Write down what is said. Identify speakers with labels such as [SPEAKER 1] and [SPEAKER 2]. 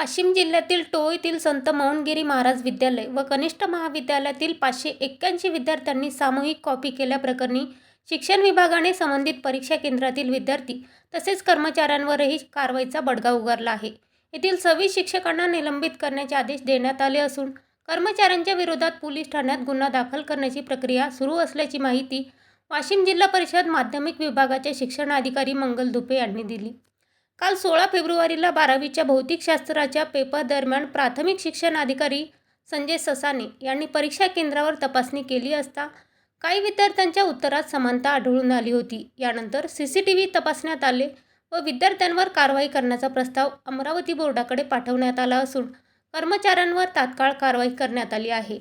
[SPEAKER 1] वाशिम जिल्ह्यातील टोळ येथील संत मौनगिरी महाराज विद्यालय व कनिष्ठ महाविद्यालयातील 581 विद्यार्थ्यांनी सामूहिक कॉपी केल्याप्रकरणी शिक्षण विभागाने संबंधित परीक्षा केंद्रातील विद्यार्थी तसेच कर्मचाऱ्यांवरही कारवाईचा बडगा उगारला आहे. येथील 26 शिक्षकांना निलंबित करण्याचे आदेश देण्यात आले असून कर्मचाऱ्यांच्या विरोधात पोलीस ठाण्यात गुन्हा दाखल करण्याची प्रक्रिया सुरू असल्याची माहिती वाशिम जिल्हा परिषद माध्यमिक विभागाचे शिक्षणाधिकारी मंगल दुपे यांनी दिली. काल 16 फेब्रुवारीला 12वीच्या भौतिकशास्त्राच्या पेपर दरम्यान प्राथमिक शिक्षण अधिकारी संजय ससाने यांनी परीक्षा केंद्रावर तपासणी केली असता काही विद्यार्थ्यांच्या उत्तरात समानता आढळून आली होती. यानंतर CCTV तपासण्यात आले व विद्यार्थ्यांवर कारवाई करण्याचा प्रस्ताव अमरावती बोर्डाकडे पाठवण्यात आला असून कर्मचाऱ्यांवर तात्काळ कारवाई करण्यात आली आहे.